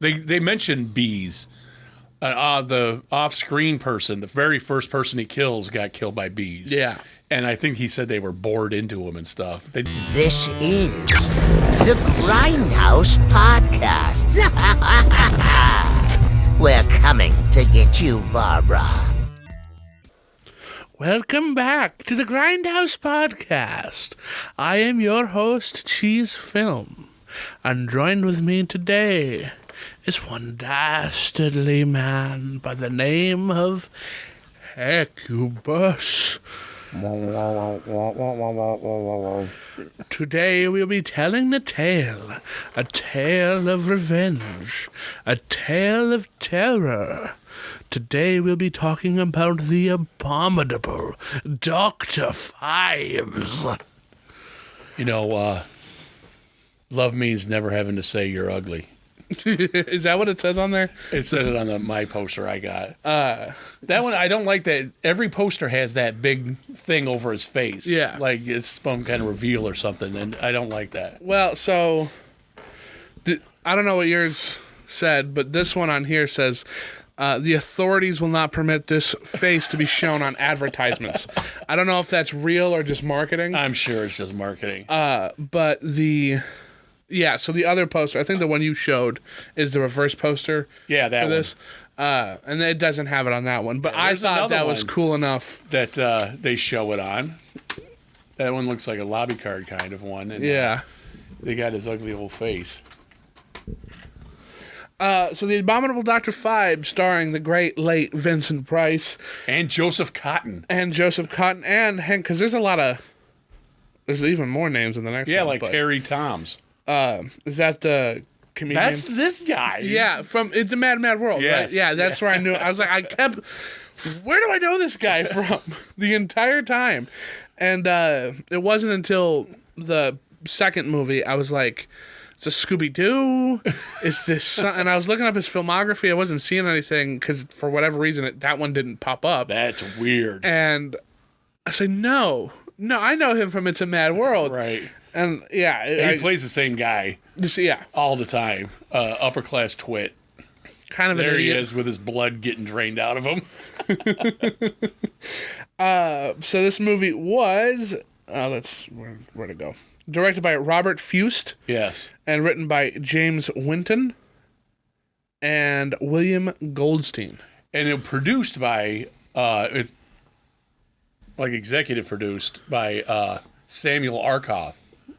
They mentioned bees. The off-screen person, the very first person he kills, got killed by bees. Yeah. And I think he said they were bored into him and stuff. This is the Grindhouse Podcast. We're coming to get you, Barbara. Welcome back to the Grindhouse Podcast. I am your host, Cheese Film, and joined with me today is one dastardly man by the name of Hecubus. Today we'll be telling the tale, a tale of revenge, a tale of terror. Today we'll be talking about the abominable Dr. Phibes. You know, love means never having to say you're ugly. Is that what it says on there? It said it on my poster I got. That one, I don't like that. Every poster has that big thing over his face. Yeah. Like it's some kind of reveal or something, and I don't like that. Well, so, I don't know what yours said, but this one on here says, the authorities will not permit this face to be shown on advertisements. I don't know if that's real or just marketing. I'm sure it's just marketing. But so the other poster, I think the one you showed is the reverse poster. Yeah, that for this. And it doesn't have it on that one. But I thought that was cool enough that they show it on. That one looks like a lobby card kind of one. And, yeah. They got his ugly old face. So the Abominable Dr. Phibes, starring the great late Vincent Price. And Joseph Cotten. And Hank, because there's even more names in the next one. Yeah, like Terry Toms. Is that the comedian? That's this guy. Yeah, it's a Mad World, yes. right? Yeah, that's where I knew. I was like, where do I know this guy from? The entire time. And it wasn't until the second movie I was like, it's a Scooby-Doo? Is this and I was looking up his filmography. I wasn't seeing anything because for whatever reason that one didn't pop up. That's weird. And I said, no, I know him from It's a Mad World. Right. And yeah. He plays the same guy. Yeah. All the time. Upper class twit. Kind of there an idiot. He is with his blood getting drained out of him. So this movie was, where'd it go? Directed by Robert Fuest. Yes. And written by James Whiton and William Goldstein. And it produced by, it's like executive produced by Samuel Arkoff.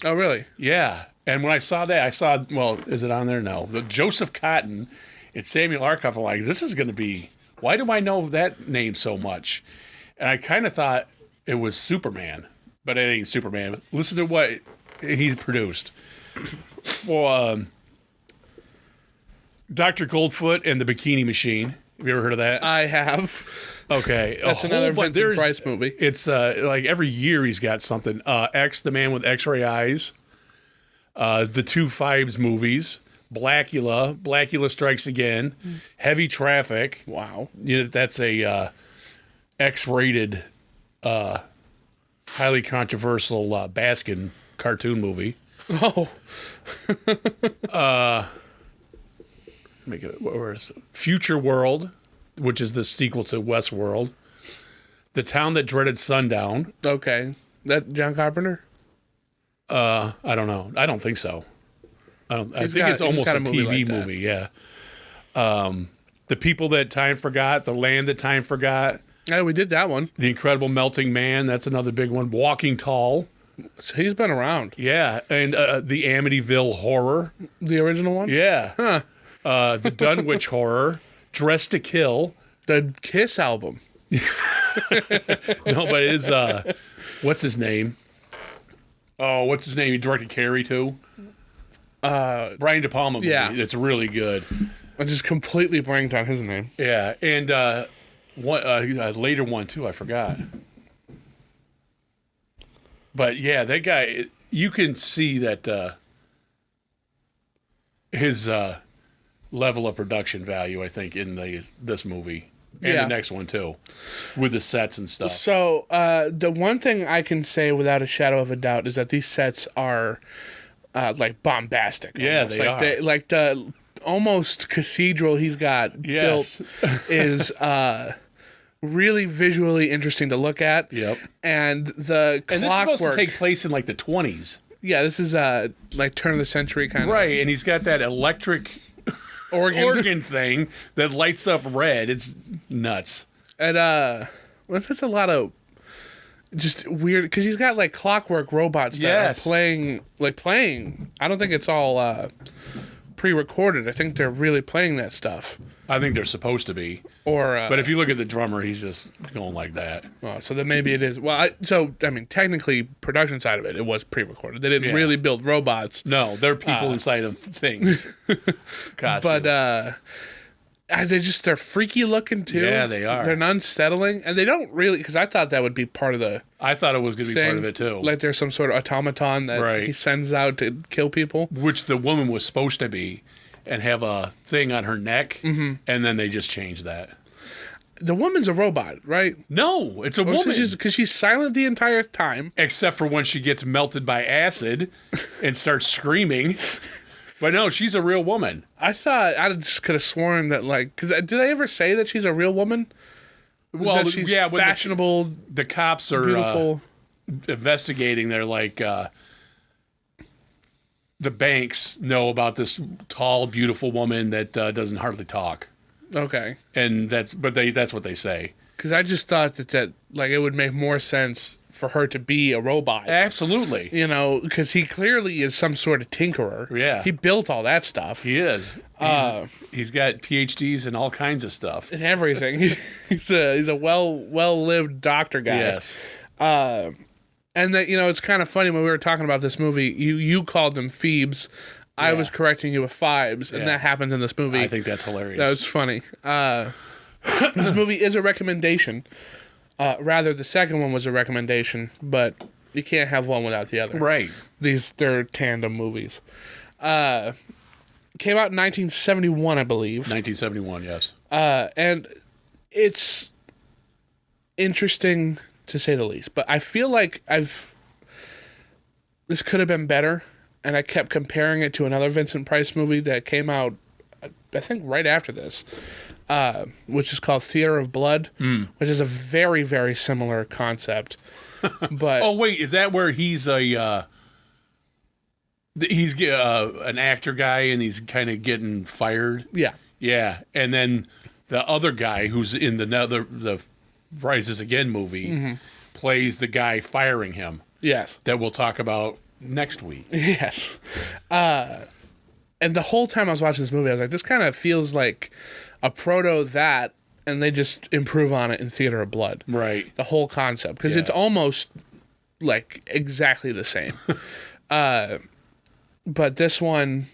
Oh, really? Yeah. And when I saw that, is it on there? No. The Joseph Cotten, it's Samuel Arkoff. I'm like, this is going to be, why do I know that name so much? And I kind of thought it was Superman, but it ain't Superman. Listen to what he's produced. For Dr. Goldfoot and the Bikini Machine. Have you ever heard of that? I have. Okay. That's another Vincent Price movie. It's like every year he's got something. X, the Man with X-Ray Eyes. The two Phibes movies. Blackula Strikes Again. Heavy Traffic. Wow. That's a X-rated, highly controversial Baskin cartoon movie. Oh. Future World, which is the sequel to Westworld. The Town That Dreaded Sundown. Okay. That John Carpenter? I don't know. I don't think so. I think it's almost a TV movie, yeah. The People That Time Forgot, The Land That Time Forgot. Yeah, we did that one. The Incredible Melting Man, that's another big one. Walking Tall. So he's been around. Yeah, and the Amityville Horror. The original one? Yeah. Huh. The Dunwich Horror. Dressed to Kill. The Kiss album. No, but it is, what's his name? Oh, what's his name? He directed Carrie, too? Brian De Palma movie. Yeah. It's really good. I just completely blanked on his name. Yeah, and a later one, too, I forgot. But, yeah, that guy, you can see that his level of production value, I think, in this movie. And the next one, too, with the sets and stuff. So, the one thing I can say without a shadow of a doubt is that these sets are, like, bombastic. Yeah, almost. they like are. Like, the almost cathedral he's got built is really visually interesting to look at. Yep. And the clockwork. And this is supposed to take place in like the 20s. Yeah, this is like turn of the century kind of. Right, and he's got that electric organ thing that lights up red. It's nuts. And well, that's a lot of just weird because he's got like clockwork robots that are playing. I don't think it's all pre-recorded. I think they're really playing that stuff. I think they're supposed to be. But if you look at the drummer, he's just going like that. Oh, so then maybe it is. Well, I mean, technically, production side of it was pre-recorded. They didn't really build robots. No, they're people inside of things. Costumes. But they're freaky looking too. Yeah, they are. They're unsettling, and they don't really. Because I thought that would be part of the. I thought it was going to be part of it too. Like there's some sort of automaton that he sends out to kill people, which the woman was supposed to be. And have a thing on her neck, and then they just changed that. The woman's a robot, right? No, it's a woman. Because she's silent the entire time. Except for when she gets melted by acid and starts screaming. But no, she's a real woman. I thought, I just could have sworn that, like, because do they ever say that she's a real woman? Well, she's fashionable. The cops are beautiful. Investigating. They're like... the banks know about this tall, beautiful woman that doesn't hardly talk. Okay. And that's what they say. Because I just thought that like it would make more sense for her to be a robot. Absolutely. You know, because he clearly is some sort of tinkerer. Yeah. He built all that stuff. He is. He's got PhDs and all kinds of stuff. And everything. he's a well-lived doctor guy. Yes. And that, you know, it's kind of funny when we were talking about this movie, you called him Phibes. I was correcting you with Phibes, and that happens in this movie. I think that's hilarious. That was funny. This movie is a recommendation. Rather, the second one was a recommendation, but you can't have one without the other. Right. They're tandem movies. Came out in 1971, I believe. 1971, yes. And it's interesting to say the least, but I feel like this could have been better, and I kept comparing it to another Vincent Price movie that came out, I think, right after this, which is called Theater of Blood, which is a very, very similar concept. But oh wait, is that where he's an actor guy and he's kind of getting fired? Yeah, and then the other guy who's in the Rises Again movie plays the guy firing him. Yes. That we'll talk about next week. Yes. And the whole time I was watching this movie, I was like, this kind of feels like a proto that, and they just improve on it in Theater of Blood. Right. The whole concept. Because it's almost like exactly the same. But this one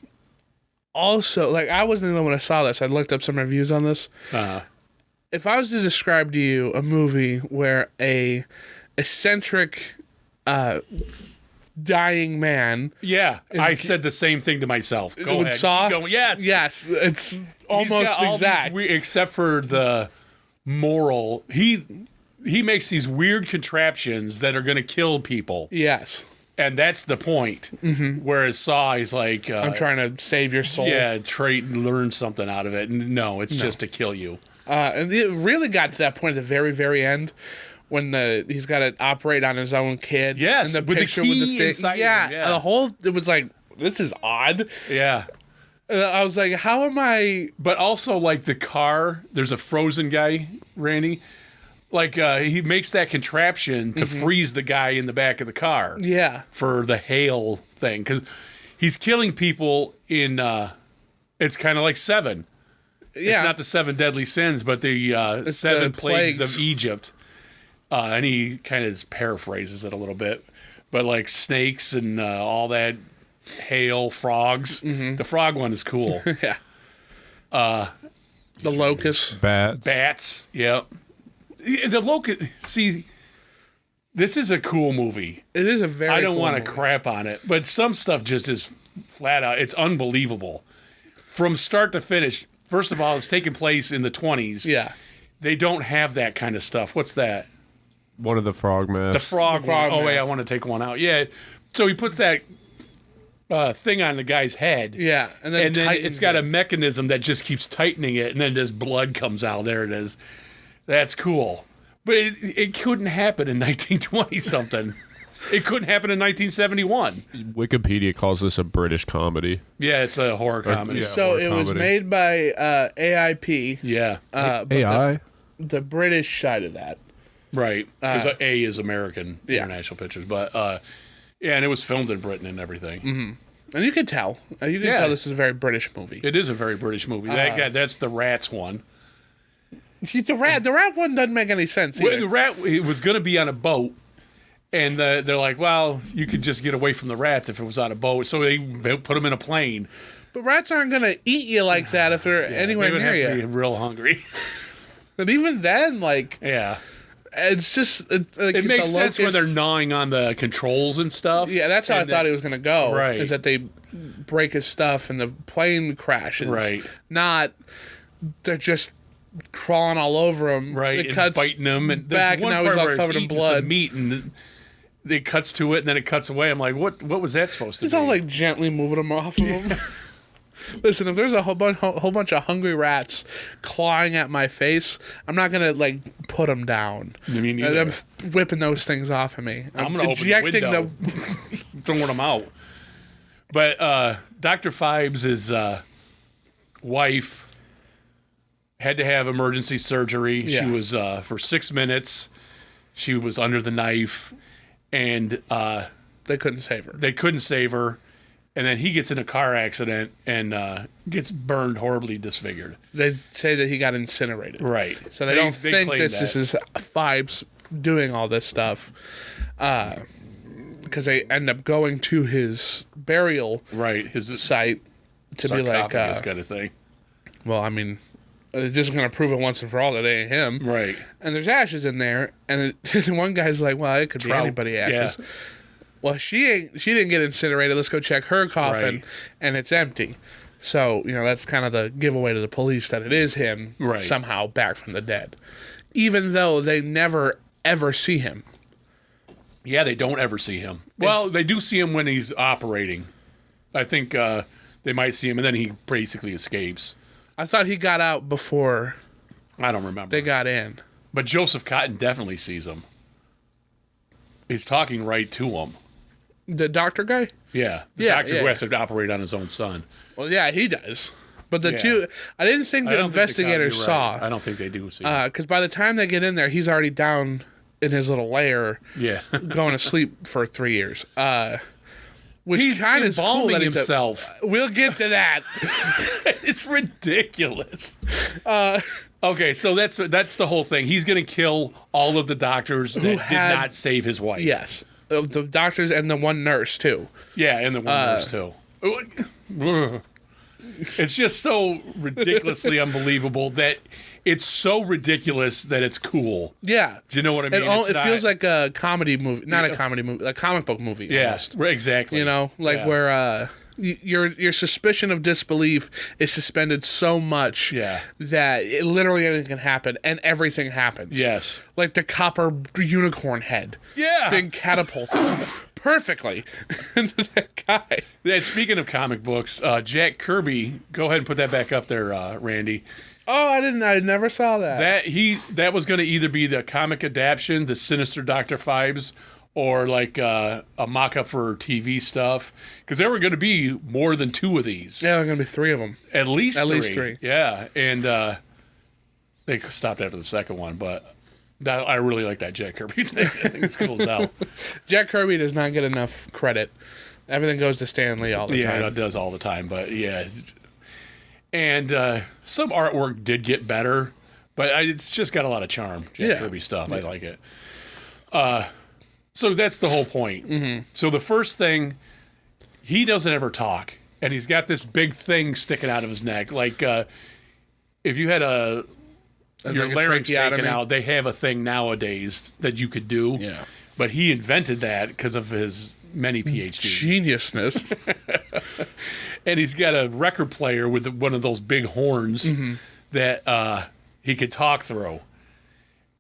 also, like, I wasn't the one who saw this. I looked up some reviews on this. If I was to describe to you a movie where a eccentric dying man... Yeah, I said the same thing to myself. Go ahead. Saw? Keep going. Yes. Yes, it's almost exact. Except for the moral. He makes these weird contraptions that are going to kill people. Yes. And that's the point. Whereas Saw, he's like... I'm trying to save your soul. Yeah, learn something out of it. No, it's just to kill you. And it really got to that point at the very, very end when he's got to operate on his own kid. Yes, and the with picture the key with the thing. inside Yeah, him, yeah. the whole, it was like, this is odd. Yeah. I was like, how am I... But also, like, the car, there's a frozen guy, Randy. Like, he makes that contraption to freeze the guy in the back of the car. Yeah. For the hail thing. Because he's killing people in, it's kind of like Seven. Yeah. It's not the 7 deadly sins, but the 7 plagues of Egypt. And he kind of paraphrases it a little bit. But like snakes and all that, hail, frogs. The frog one is cool. Yeah. The locusts. Bats, yep. The locust, see, this is a cool movie. It is a very I don't cool want to movie. crap on it, but some stuff just is flat out, it's unbelievable. From start to finish, first of all, it's taking place in the 20s. Yeah. They don't have that kind of stuff. What's that? One of the frog masks. The frog frog one. Oh, wait, I mask. want to take one out. Yeah. So he puts that thing on the guy's head. Yeah, and then tightens it's got it. a mechanism that just keeps tightening it, and then this blood comes out. There it is. That's cool. But it couldn't happen in 1920 something. It couldn't happen in 1971. Wikipedia calls this a British comedy. Yeah, it's a horror comedy. yeah. So Horror it was comedy. made by AIP. Yeah, But AI. the British side of that. right. Because A is American Yeah. International Pictures, but yeah, and it was filmed in Britain and everything. Mm-hmm. And you can tell. You can Yeah. tell this is a very British movie. It is a very British movie. That guy, that's the Rats one. The rat one doesn't make any sense Well, either. the rat it was going to be on a boat, and they're like, well, you could just get away from the rats if it was on a boat. So they put them in a plane. But rats aren't going to eat you like that if they're anywhere they would near have to you. be real hungry. And even then, like, Yeah. it's just... It makes sense when they're gnawing on the controls and stuff. Yeah, that's how I And thought then- it was going to go. Right. Is that they break his stuff and the plane crashes. Right. Not they're just crawling all over him. Right, It and cuts biting them. And back, there's one and now he's part all where it's covered in eating blood. some meat, and it cuts to it, and then it cuts away. I'm like, what was that supposed to He's be? all like gently moving them off of him. Listen, if there's a whole bunch of hungry rats clawing at my face, I'm not gonna like put them down. Me neither. I'm whipping those things off of me. I'm going to open the injecting window, throwing them out. But Dr. Phibes' wife had to have emergency surgery. Yeah. She was, for 6 minutes, she was under the knife, and They couldn't save her. they couldn't save her. And then he gets in a car accident and gets burned, horribly disfigured. They say that he got incinerated. Right. So they don't think claim this is Phibes doing all this stuff. Because they end up going to his burial right. His site to be like, sarcophagus kind of thing. well, I mean, it's just going to prove it once and for all that it ain't him. Right. And there's ashes in there. And one guy's like, well, it could be Trout. anybody ashes. Yeah. Well, she didn't get incinerated. Let's go check her coffin. Right. And it's empty. So, that's kind of the giveaway to the police that it is him Right. somehow back from the dead. Even though they never, ever see him. Yeah, they don't ever see him. Well, they do see him when he's operating. I think they might see him, and then he basically escapes. I thought he got out before I don't remember. they got in. But Joseph Cotten definitely sees him. He's talking right to him. The doctor guy? Yeah. The Yeah, doctor yeah. who has to operate on his own son. Well, yeah, he does. But the Yeah. two, I didn't think I the don't think investigators you're saw. right. I don't think they do see him. Because by the time they get in there, he's already down in his little lair, Yeah. going to sleep for 3 years. Which He's kind of cool embalming that he's himself. We'll get to that. It's ridiculous. Okay, so that's the whole thing. He's going to kill all of the doctors that did not save his wife. Yes, the doctors and the one nurse too. Yeah, and the one nurse too. It's just so ridiculously unbelievable that it's so ridiculous that it's cool. Yeah, Do you know what I mean? it feels like a comedy movie, not a comedy movie, a comic book movie. yeah, almost. exactly. Yeah. Where your suspicion of disbelief is suspended so much Yeah. that literally anything can happen, and everything happens. Yes. Like the copper unicorn head. Yeah. Being catapulted perfectly into that guy. Yeah, speaking of comic books, Jack Kirby, go ahead and put that back up there, Randy. Oh, I never saw that. That was going to either be the comic adaptation, the Sinister Dr. Phibes, or like a mock-up for TV stuff, because there were going to be more than 2 of these. Yeah, there are going to be 3 of them. At least least 3. 3. Yeah, and they stopped after the second one, but I really like that Jack Kirby thing. I think it's cool as hell. Jack Kirby does not get enough credit. Everything goes to Stan Lee all the Yeah, time. it does all the time, but yeah. And some artwork did get better, but it's just got a lot of charm. Jack Kirby stuff. I like it. So that's the whole point. Mm-hmm. So the first thing, he doesn't ever talk, and he's got this big thing sticking out of his neck. Like if you had your like a larynx taken tracheotomy? out, they have a thing nowadays that you could do. Yeah. But he invented that because of his many PhDs. Geniusness. And he's got a record player with one of those big horns that he could talk through.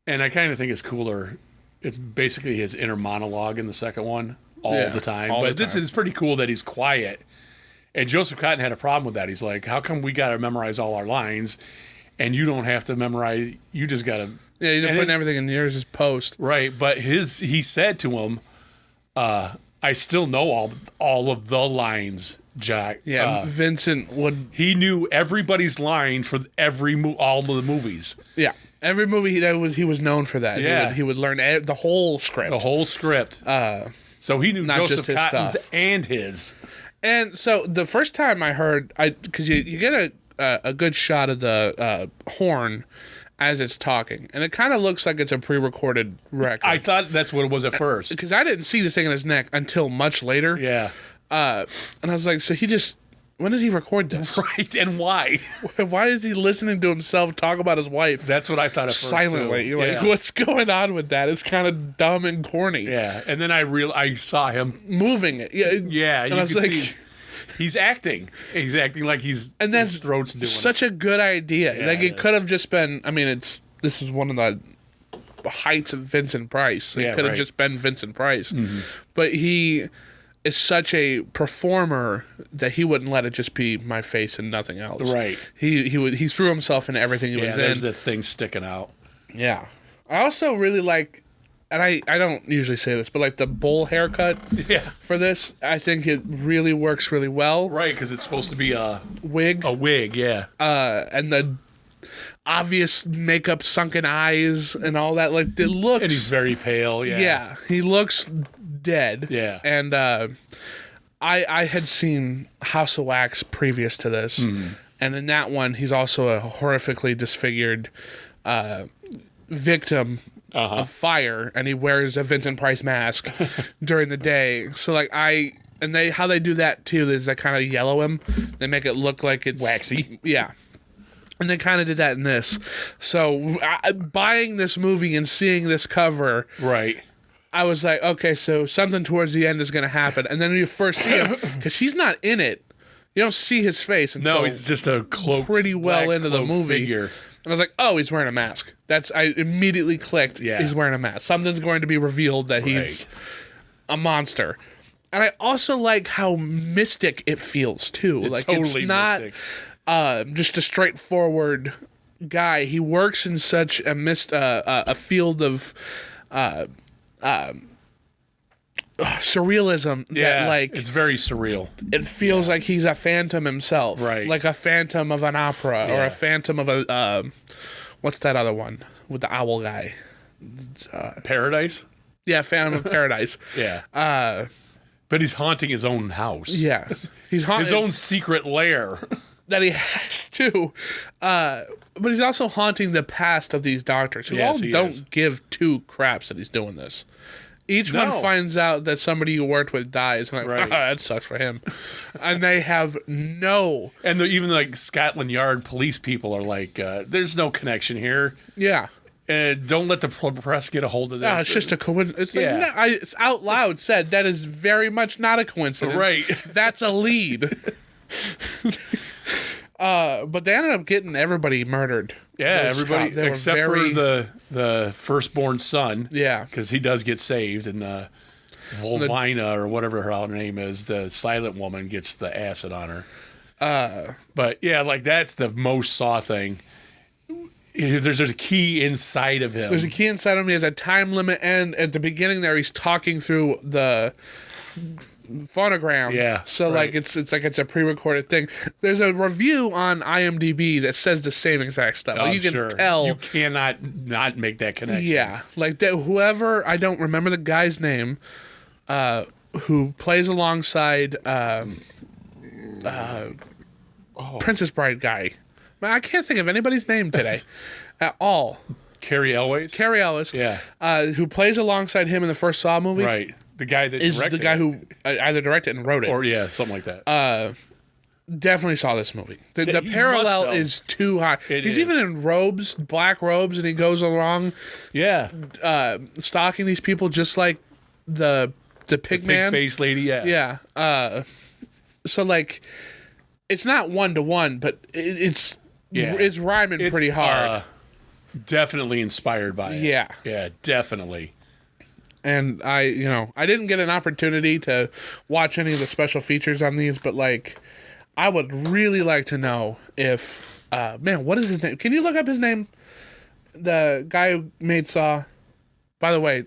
And I kind of think it's cooler. It's basically his inner monologue in the second one, all the time. all But the this time. is pretty cool that he's quiet. And Joseph Cotten had a problem with that. He's like, how come we got to memorize all our lines and you don't have to memorize, you just got to. Yeah, you're putting everything in yours as post. Right, but he said to him, I still know all of the lines, Jack. Yeah, Vincent would. He knew everybody's line for all of the movies. Yeah, every movie he was known for that. Yeah. He would learn the whole script. The whole script. So he knew not Joseph just his Cotton's stuff. and his. And so the first time I heard, because you get a good shot of the horn as it's talking, and it kind of looks like it's a pre-recorded record. I thought that's what it was at first. Because I didn't see the thing in his neck until much later. Yeah. And I was like, so when did he record this? Right, and why? Why is he listening to himself talk about his wife That's what I thought at first, silently? too. You're like, Yeah. what's going on with that? It's kind of dumb and corny. Yeah, and then I saw him. Moving it. Yeah. Yeah, And you I was can like, see he's acting. He's acting like his throat's doing such a good idea. Yeah, like it it is. could have just been. I mean, this is one of the heights of Vincent Price. It Yeah, could have right. just been Vincent Price, but he is such a performer that he wouldn't let it just be my face and nothing else. Right. He threw himself in everything he Yeah, was there's in. that thing sticking out. Yeah. I also really like, and I don't usually say this, but like the bowl haircut Yeah. for this, I think it really works really well. Right, because it's supposed to be a Wig. wig, yeah. And the obvious makeup, sunken eyes, and all that. Like, it looks. And he's very pale, yeah. Yeah, he looks dead. Yeah. And I had seen House of Wax previous to this, and in that one, he's also a horrifically disfigured victim of fire, and he wears a Vincent Price mask during the day. So, like, how they do that too is they kind of yellow him. They make it look like it's Waxy. Yeah. And they kind of did that in this. So buying this movie and seeing this cover, Right. I was like, okay, so something towards the end is going to happen. And then when you first see him, because he's not in it, you don't see his face until No, he's just a cloaked, pretty well black into the cloaked movie. figure. And I was like, oh, he's wearing a mask. I immediately clicked. Yeah. He's wearing a mask. Something's going to be revealed that he's a monster. And I also like how mystic it feels too. It's like totally it's not mystic. Just a straightforward guy. He works in such a field of surrealism Yeah, that like it's very surreal. it feels like he's a phantom himself, Right. like a phantom of an opera or Yeah. a phantom of a what's that other one with the owl guy? Paradise? Yeah, Phantom of Paradise. Yeah. But he's haunting his own house. Yeah, he's His own secret lair. that he has to, but he's also haunting the past of these doctors who Yes, all he don't is. give two craps that he's doing this. Each No. one finds out that somebody you worked with dies. And like, Right. that sucks for him. And they have no, And even like Scotland Yard police people are like, there's no connection here. yeah. Don't let the press get a hold of this. No, it's just a coincidence. It's, like, Yeah. no, it's out loud said that is very much not a coincidence. Right. That's a lead. But they ended up getting everybody murdered. Yeah, Those everybody cops, they were except very- for the firstborn son. Yeah. Because he does get saved, and Volvina, or whatever her name is, the silent woman, gets the acid on her. But yeah, like that's the most Saw thing. There's a key inside of him. There's a key inside him. He has a time limit, and at the beginning there, he's talking through the phonogram. Yeah, So right. like it's like it's a pre-recorded thing. There's a review on IMDb that says the same exact stuff. Like, I'm you can sure. tell. You cannot not make that connection. Yeah, like that. Whoever, I don't remember the guy's name, who plays alongside Princess Bride guy. Man, I can't think of anybody's name today at all. Carrie Elways. Carrie Ellis, Yeah. who plays alongside him in the first Saw movie, Right. The guy that is the directed guy it. who either directed and wrote it. Or yeah, something like that. Definitely saw this movie. The He parallel must have. is too high. It He's is. even in robes, black robes, and he goes along yeah. stalking these people just like the pig man. Pig face lady. Yeah. Yeah. So like, it's not 1-to-1, but it's Yeah. it's rhyming pretty hard. Definitely inspired by it. Yeah. Yeah, definitely. And I didn't get an opportunity to watch any of the special features on these, but like, I would really like to know if, what is his name? Can you look up his name? The guy who made Saw. By the way,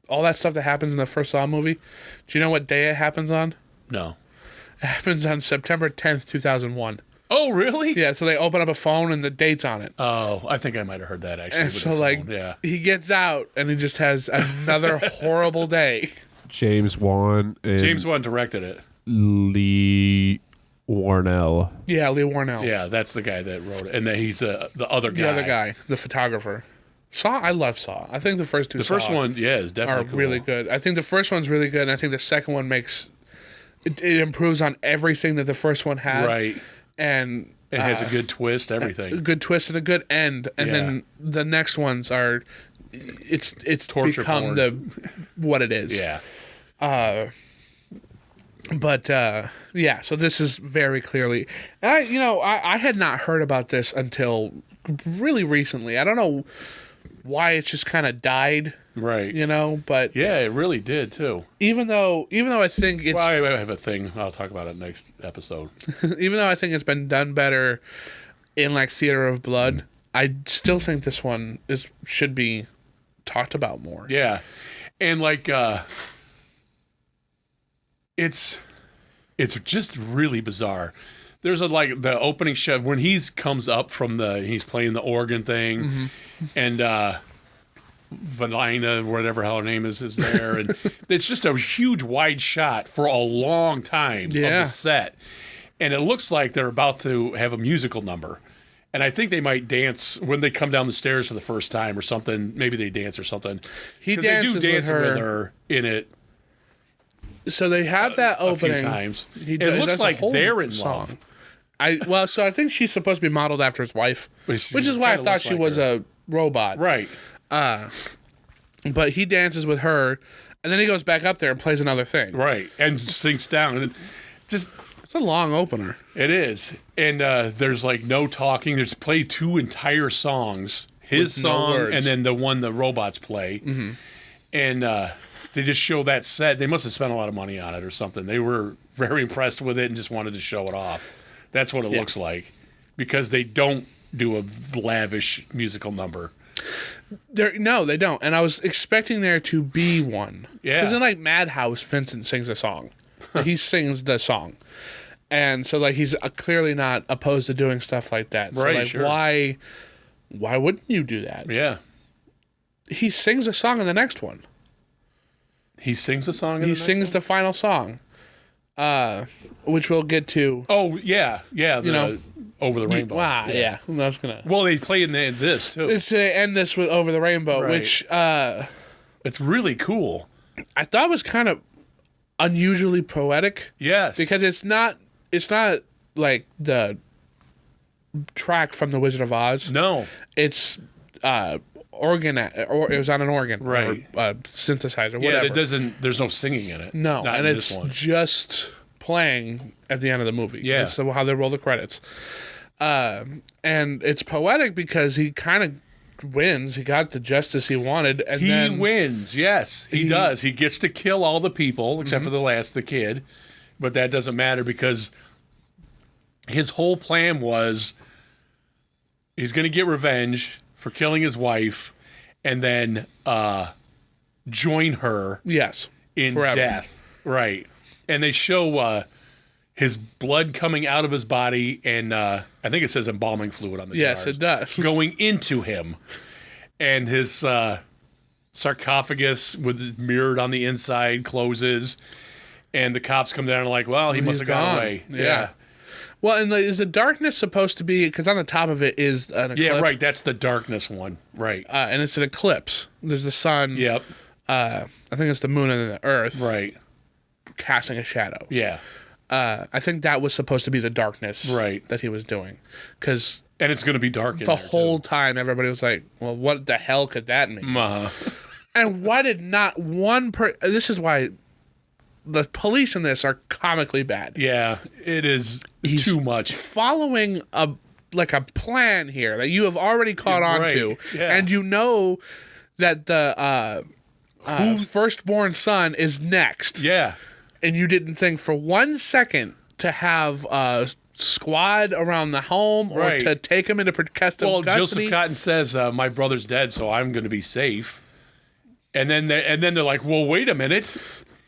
all that stuff that happens in the first Saw movie, do you know what day it happens on? No. It happens on September 10th, 2001. Oh, really? Yeah, so they open up a phone and the date's on it. Oh, I think I might have heard that actually. And with so, the like, phone. Yeah. he gets out and he just has another horrible day. James Wan and James Wan directed it. Lee Warnell. Yeah, Lee Warnell. Yeah, that's the guy that wrote it. And then he's the other guy. The other guy, the photographer. Saw, I love Saw. I think the first two The first Saw one, yeah, is are definitely cool. really good. I think the first one's really good, and I think the second one makes... It improves on everything that the first one had. Right. And... It has a good twist, everything. A good twist and a good end. And then the next ones are... It's Torture become porn. what it is. Yeah. So this is very clearly... And I had not heard about this until really recently. I don't know why it's just kind of died, Right. but Yeah, it really did, too. even though I think it's... Well, I have a thing. I'll talk about it next episode. even though I think it's been done better in, like, Theater of Blood, I still think this one should be talked about more. Yeah. And, like, it's just really bizarre. There's the opening shot when he's playing the organ thing, and Valina, whatever her name is there, and it's just a huge wide shot for a long time of the set, and it looks like they're about to have a musical number, and I think they might dance when they come down the stairs for the first time or something. Maybe they dance or something. He 'Cause dances they do dance with with her in it. So they have that opening A few times. He It looks does a like whole they're in song. love. So I think she's supposed to be modeled after his wife, which is why I kinda thought looks she like was her. a robot. Right. But he dances with her, and then he goes back up there and plays another thing. Right. And sinks down. And just, It's a long opener. it is. And there's like no talking. There's play 2 entire songs. His With no song words. and then the one the robots play. Mm-hmm. And they just show that set. They must have spent a lot of money on it or something. They were very impressed with it and just wanted to show it off. That's what it looks like. Because they don't do a lavish musical number. No, they don't. And I was expecting there to be one. Yeah. Because in like Madhouse, Vincent sings a song. He sings the song. And so like he's clearly not opposed to doing stuff like that. So Right, like sure. why wouldn't you do that? Yeah. He sings a song in the next one. He sings a song in He the next sings the final song. Which we'll get to. Oh, yeah. Yeah. Over the Rainbow. Wow, yeah. That's gonna. Well, they play in this, too. Let's end this with Over the Rainbow, Right. which It's really cool. I thought was kind of unusually poetic. Yes. Because it's not like the track from The Wizard of Oz. No. It's organ, or it was on an organ, Right. Or synthesizer, Yeah, whatever. there's no singing in it. No, Not and in it's this one. just playing at the end of the movie. Yeah. So how they roll the credits. And it's poetic because he kind of wins. He got the justice he wanted, and He then wins, yes. He does. He gets to kill all the people, except for the kid. But that doesn't matter because his whole plan was he's going to get revenge for killing his wife and then join her yes, in forever. death. Right. And they show his blood coming out of his body and I think it says embalming fluid on the Yes, jars, it does. going into him. And his sarcophagus with mirrored on the inside closes. And the cops come down and are like, well, he must have gone gone. away. Yeah. Well, and is the darkness supposed to be, because on the top of it is an eclipse. Yeah, right. That's the darkness one. Right. And it's an eclipse. There's the sun. Yep. I think it's the moon and then the earth. Right. Casting a shadow. Yeah. I think that was supposed to be the darkness Right. that he was doing. Because And it's going to be dark in the there, whole time everybody was like, well, what the hell could that mean? too. And why did not one this is why the police in this are comically bad. Yeah, it is He's too much. Following a plan here that you have already caught on Right, to. yeah. And you know that the firstborn son is next. Yeah. And you didn't think for 1 second to have a squad around the home or Right. to take him into protective Well, custody. Joseph Cotten says, my brother's dead, so I'm going to be safe. And then they're like, well, wait a minute.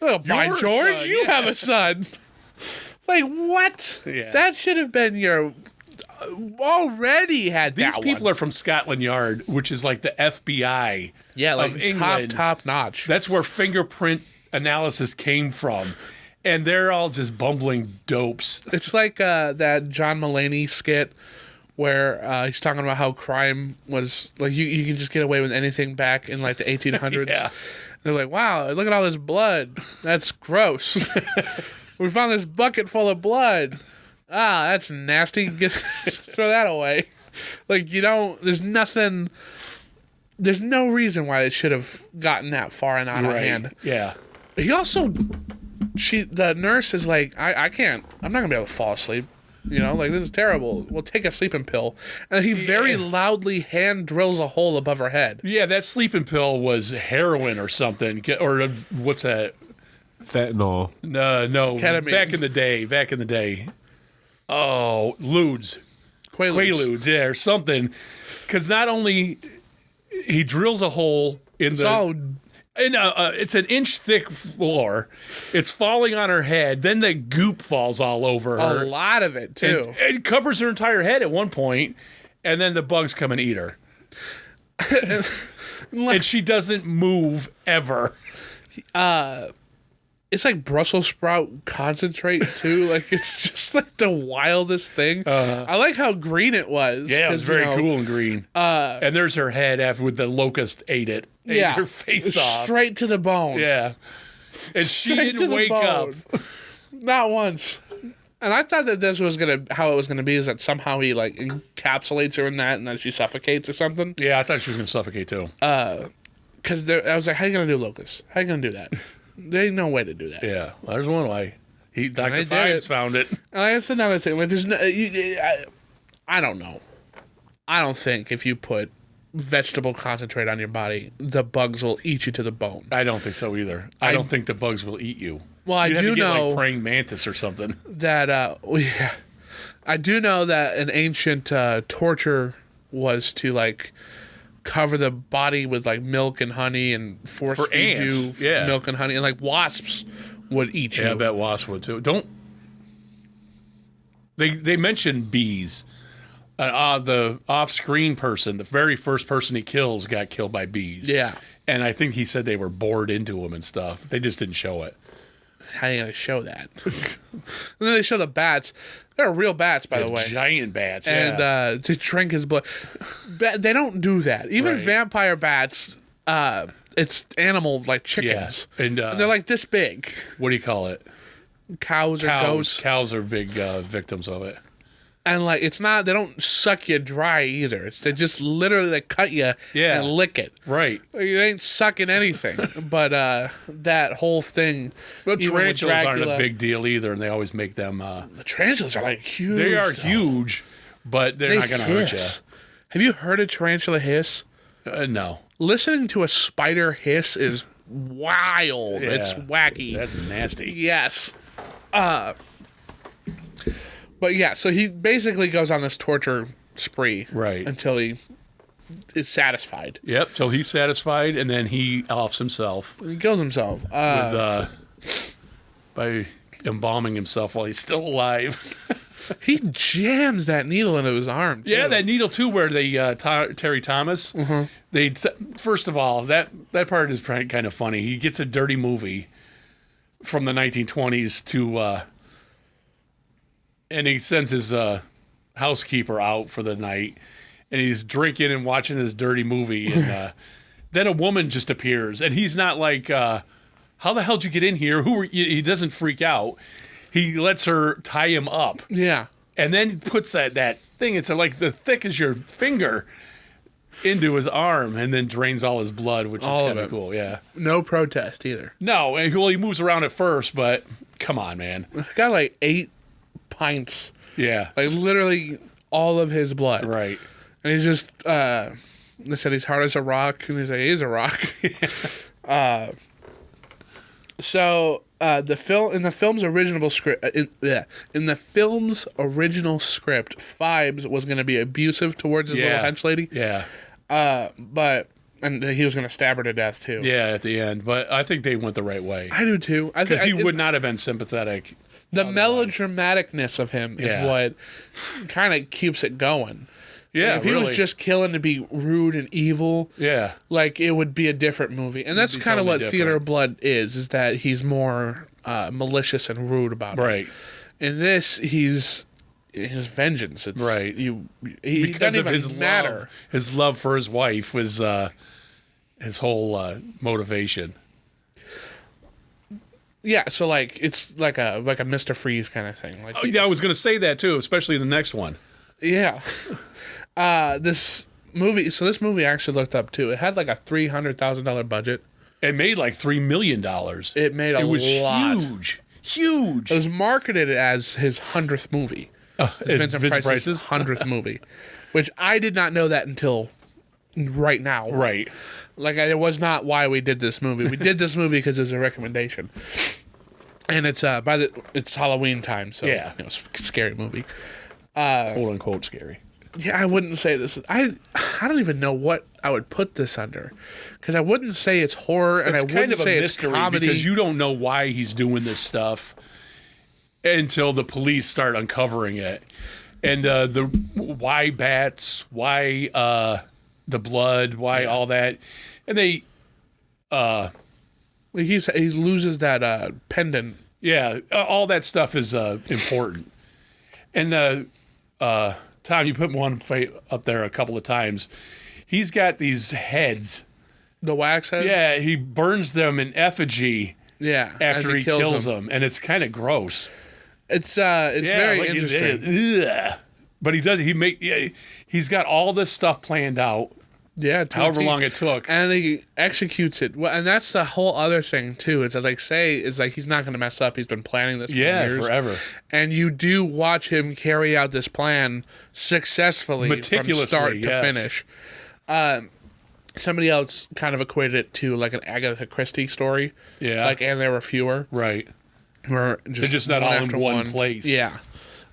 Oh, by Your George, son, you yeah. have a son. Like, what? Yeah. That should have been your... Already had These that people one. are from Scotland Yard, which is like the FBI like of England. top notch. That's where fingerprint analysis came from. And they're all just bumbling dopes. It's like that John Mulaney skit where he's talking about how crime was like you can just get away with anything back in like the 1800s. Yeah. They're like, wow, look at all this blood. That's gross. We found this bucket full of blood. Ah, that's nasty. Throw that away. Like, there's nothing, there's no reason why it should have gotten that far and out of hand. Yeah. He also, the nurse is like, I'm not going to be able to fall asleep. Like, this is terrible. We'll take a sleeping pill. And he very loudly hand drills a hole above her head. Yeah, that sleeping pill was heroin or something. Or what's that? Fentanyl. No. Ketamine. Back in the day. Oh, Ludes. Quaaludes, yeah, or something. Because not only he drills a hole in it's an inch thick floor. It's falling on her head. Then the goop falls all over her. A lot of it, too. And it covers her entire head at one point, and then the bugs come and eat her. And she doesn't move ever. It's like Brussels sprout concentrate, too. Like, it's just like the wildest thing. I like how green it was. Yeah, it was very cool and green. And there's her head after with the locust ate her face off. Straight to the bone. Yeah. And she Straight to didn't the wake up. bone. Not once. And I thought that this was how it was gonna be is that somehow he like encapsulates her in that and then she suffocates or something. Yeah, I thought she was going to suffocate too. Because I was like, how you gonna do locust? How you gonna do that? There ain't no way to do that. Yeah, well, there's one way. Dr. did Phibes it. found it. And that's another thing. Like, there's no, I don't know. I don't think if you put vegetable concentrate on your body, the bugs will eat you to the bone. I don't think so either. I don't think the bugs will eat you. Well, I You'd have do to get, know like praying mantis or something. that. I do know that an ancient torture was to like cover the body with like milk and honey and force For feed ants, you yeah. milk and honey, and like wasps would eat you. Yeah, I bet wasps would too. They mentioned bees. The off-screen person, the very first person he kills, got killed by bees. Yeah. And I think he said they were bored into him and stuff. They just didn't show it. How are you gonna show that? And then they show the bats. They're real bats, by the way. Giant bats, And yeah. to drink his blood. They don't do that. Even Right. vampire bats, it's animal like chickens. Yeah. And And they're like this big. what do you call it? Cows or goats. Cows are big victims of it. And like it's not, they don't suck you dry either. They just literally like cut you Yeah. and lick it. Right. You ain't sucking anything. But that whole thing. But even with tarantulas aren't a Dracula- big deal either, and they always make them. The tarantulas are like huge. They are though. huge, but they're They not going to hurt hiss. Have you heard a tarantula hiss? you. No. Listening to a spider hiss is wild. Yeah. It's wacky. That's nasty. Yes. But yeah, so he basically goes on this torture spree. Right. Until he is satisfied. Yep. Till he's satisfied, and then he offs himself He kills himself. with, by embalming himself while he's still alive. He jams that needle into his arm, too. Yeah, that needle too, where they Terry Thomas. They first of all that part is kind of funny. He gets a dirty movie from the 1920s to, and he sends his housekeeper out for the night, and he's drinking and watching this dirty movie, and then a woman just appears, and he's not like, "How the hell did you get in here? Who are you?" He doesn't freak out. He lets her tie him up. Yeah. And then he puts that thing, it's like the thick as your finger, into his arm and then drains all his blood, which All is of kind of it. cool, yeah. No protest either. No, and he moves around at first, but come on, man. Got like 8 pints. Yeah, Like literally all of his blood. right. And he's just, they said he's hard as a rock, and he's like, he's a rock. So the film in the film's original script, in the film's original script, Phibes was going to be abusive towards his little hench lady. Yeah. And he was going to stab her to death too. Yeah, at the end. But I think they went the right way. I do too. Because he would not have been sympathetic. The melodramaticness of him is what kind of keeps it going. Yeah, like if he was just killing to be rude and evil, like it would be a different movie. And that's kind of what Theater of Blood is that he's more malicious and rude about it. Right. In this, he's vengeance. It's right. He because doesn't of even his matter. His love for his wife was his whole motivation. Yeah, so like it's like a Mr. Freeze kind of thing. Like I was going to say that too, especially the next one. Yeah. This movie actually looked up too. It had like a $300,000 budget. It made like $3 million. It made a lot. It was huge. It was marketed as his 100th movie. Vincent Price's 100th movie, which I did not know that until right now. Right. Like it was not why we did this movie. We did this movie because it was a recommendation, and it's it's Halloween time, so it's a scary movie. Quote unquote scary. Yeah, I wouldn't say this. I don't even know what I would put this under, because I wouldn't say it's horror, and I wouldn't say it's comedy because you don't know why he's doing this stuff until the police start uncovering it, and the why bats, why the blood, why all that, and they he loses that pendant. Yeah, all that stuff is important, and Tom, you put one up there a couple of times. He's got these heads. The wax heads? Yeah, he burns them in effigy. Yeah, after he kills them, and it's kind of gross. It's very interesting. But he does. He's got all this stuff planned out. Yeah, however long it took, and he executes it. Well, and that's the whole other thing too. Is like he's not going to mess up. He's been planning this for years, forever. And you do watch him carry out this plan successfully, meticulously, from start to finish. Somebody else kind of equated it to like an Agatha Christie story. Yeah, like And There Were Fewer. Right. Where they're just not all in one place. Yeah,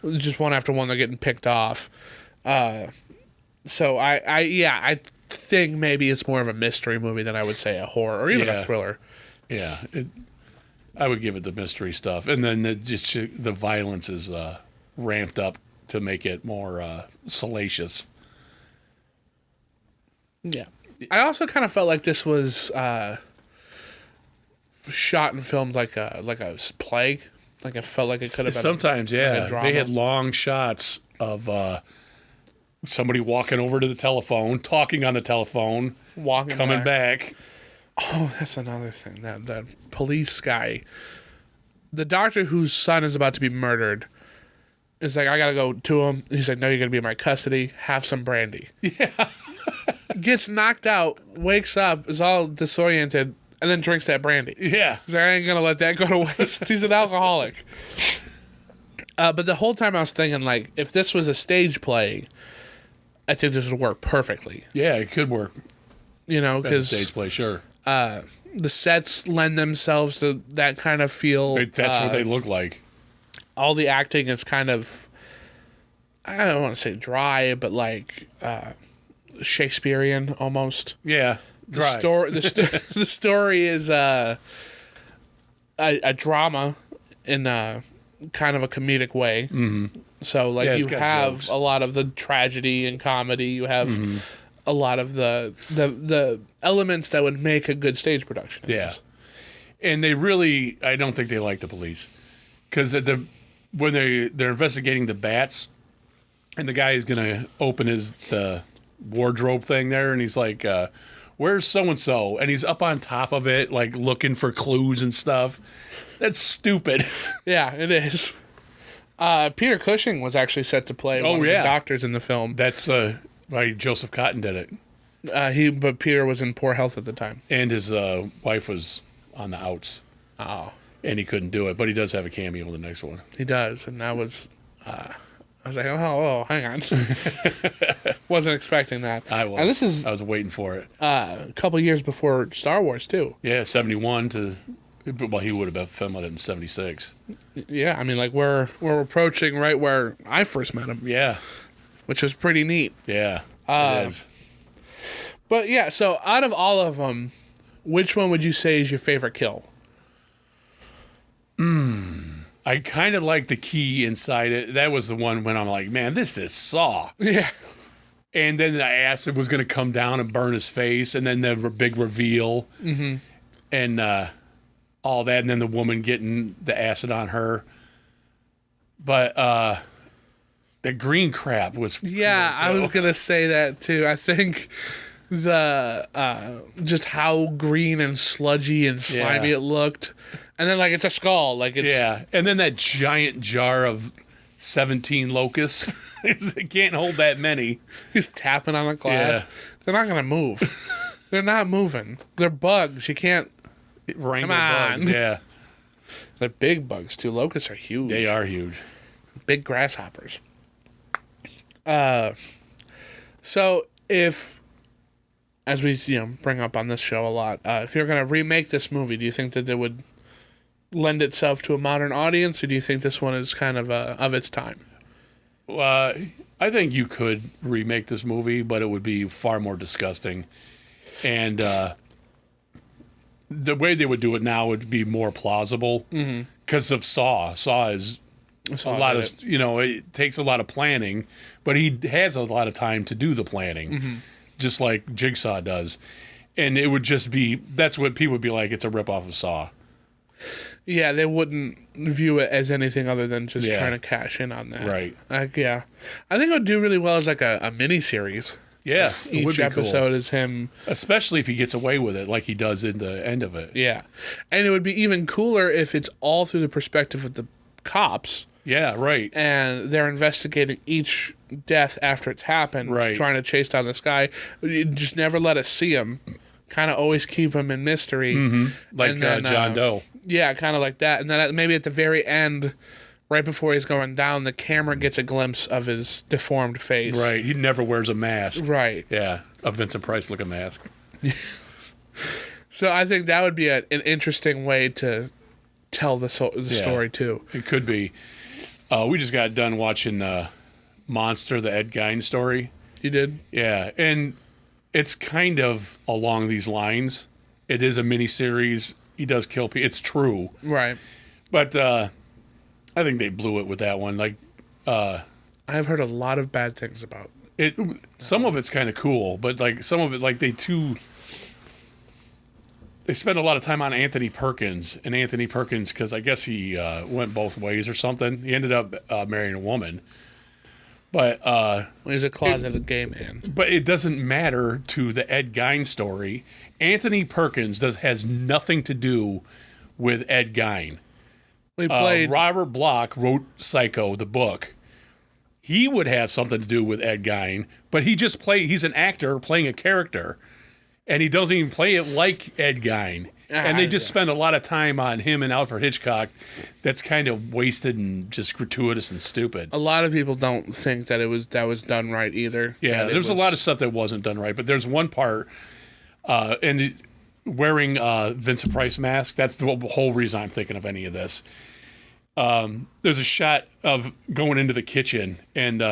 just one after one. They're getting picked off. So I think maybe it's more of a mystery movie than I would say a horror or even a thriller. Yeah, I would give it the mystery stuff, and then the violence is ramped up to make it more salacious. Yeah, I also kind of felt like this was shot and filmed like a play. Like it felt like it could have been sometimes. Yeah, like a drama. They had long shots of somebody walking over to the telephone, talking on the telephone, coming back. Oh, that's another thing. That police guy, the doctor whose son is about to be murdered, is like, I gotta go to him. He's like, no, you're gonna be in my custody. Have some brandy. Yeah. Gets knocked out, wakes up, is all disoriented, and then drinks that brandy. Yeah. He's like, I ain't gonna let that go to waste. He's an alcoholic. But the whole time I was thinking, like, if this was a stage play, I think this would work perfectly. Yeah, it could work. You know, because stage play, sure. The sets lend themselves to that kind of feel. That's what they look like. All the acting is kind of, I don't want to say dry, but like Shakespearean almost. Yeah, dry. The story is a drama in kind of a comedic way. Mm-hmm. So like you have jokes. A lot of the tragedy and comedy. You have a lot of the elements that would make a good stage production. Yeah, and they really, I don't think they like the police, because when they're investigating the bats, and the guy is gonna open the wardrobe thing there, and he's like, "Where's so and so?" And he's up on top of it, like looking for clues and stuff. That's stupid. Yeah, it is. Peter Cushing was actually set to play one of the doctors in the film. That's why Joseph Cotten did it. But Peter was in poor health at the time, and his wife was on the outs. Oh, and he couldn't do it, but he does have a cameo in the next one. He does, and that was I was like, oh, hang on. Wasn't expecting that. I was. And this is I was waiting for it. a couple years before Star Wars, too. Yeah, 71 to... Well, he would have been filmed it in 76. Yeah, I mean, like, we're approaching right where I first met him, Yeah. which was pretty neat. Yeah. It is. But, yeah, so out of all of them, which one would you say is your favorite kill? I kind of like the key inside it. That was the one when I'm like, man, this is Saw. Yeah. And then the acid was going to come down and burn his face. And then the big reveal. Mm-hmm. And all that. And then the woman getting the acid on her. But the green crap was... Yeah, I was going to say that, too. I think the just how green and sludgy and slimy it looked. And then, like, it's a skull. Like, it's... Yeah. And then that giant jar of 17 locusts. It can't hold that many. He's tapping on a glass. Yeah. They're not going to move. They're not moving. They're bugs. You can't... Wrangle Come on. bugs. Yeah. They're big bugs, too. Locusts are huge. They are huge. Big grasshoppers. So if, as we bring up on this show a lot, if you're going to remake this movie, do you think that it would lend itself to a modern audience, or do you think this one is kind of its time? I think you could remake this movie, but it would be far more disgusting. And the way they would do it now would be more plausible because of Saw. Saw is a lot of, it takes a lot of planning, but he has a lot of time to do the planning, just like Jigsaw does. And it would just be, that's what people would be like, it's a ripoff of Saw. Yeah, they wouldn't view it as anything other than just Yeah. trying to cash in on that. Right. Yeah. I think it would do really well as like a mini-series. Yeah, it would Each be episode cool. is him. Especially if he gets away with it like he does in the end of it. Yeah. And it would be even cooler if it's all through the perspective of the cops. Yeah, right. And they're investigating each death after it's happened, Right. trying to chase down this guy. You just never let us see him. Kind of always keep him in mystery. Like And then, John Doe. Yeah, kind of like that. And then maybe at the very end, right before he's going down, the camera gets a glimpse of his deformed face. Right. He never wears a mask. Right. Yeah, a Vincent Price looking mask. So I think that would be an interesting way to tell the story, too. It could be. We just got done watching Monster, the Ed Gein story. You did? Yeah, and it's kind of along these lines. It is a miniseries. He does kill people. It's true. Right. But I think they blew it with that one. Like, I've heard a lot of bad things about it. Some of it's kind of cool, but like some of it, like they spend a lot of time on Anthony Perkins, because I guess he went both ways or something. He ended up marrying a woman, but He's a closeted gay man. but it doesn't matter to the Ed Gein story. Anthony Perkins has nothing to do with Ed Gein. We played. Robert Bloch wrote Psycho, the book. He would have something to do with Ed Gein, but he's an actor playing a character, and he doesn't even play it like Ed Gein. And they just spend a lot of time on him and Alfred Hitchcock that's kind of wasted and just gratuitous and stupid. A lot of people don't think that that was done right either. Yeah, there's a lot of stuff that wasn't done right, but there's one part, and wearing Vincent Price mask, that's the whole reason I'm thinking of any of this. There's a shot of going into the kitchen, and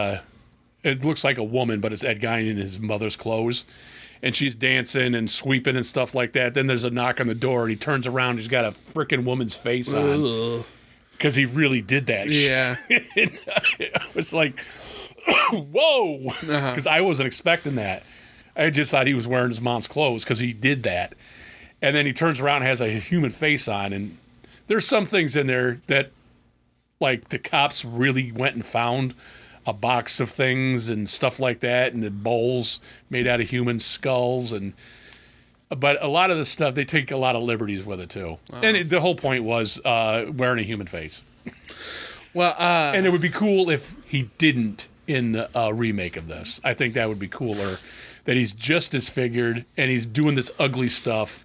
it looks like a woman, but it's Ed Gein in his mother's clothes. And she's dancing and sweeping and stuff like that. Then there's a knock on the door, and he turns around. He's got a freaking woman's face on because he really did that. Yeah. And I was like, whoa, because I wasn't expecting that. I just thought he was wearing his mom's clothes because he did that. And then he turns around and has a human face on. And there's some things in there that, like, the cops really went and found a box of things and stuff like that, and the bowls made out of human skulls, but a lot of the stuff, they take a lot of liberties with it too. And the whole point was wearing a human face. Well, and it would be cool if he didn't in the remake of this. I think that would be cooler, that he's just disfigured and he's doing this ugly stuff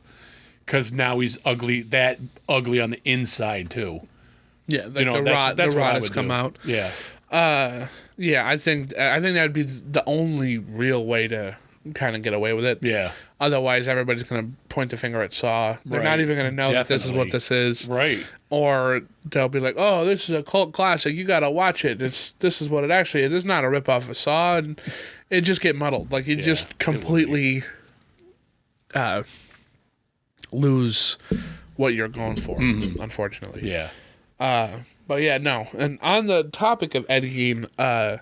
because now he's ugly on the inside too. yeah, like the rot has come out. Yeah. Yeah, I think that would be the only real way to kind of get away with it. Yeah. Otherwise, everybody's going to point the finger at Saw. They're not Right. even going to know that this is what this is. Right. Or they'll be like, "Oh, this is a cult classic. You got to watch it. This is what it actually is. It's not a ripoff of Saw." And it just get muddled. Like you just completely lose what you're going for. Unfortunately. Yeah. But yeah, no. And on the topic of Ed Gein,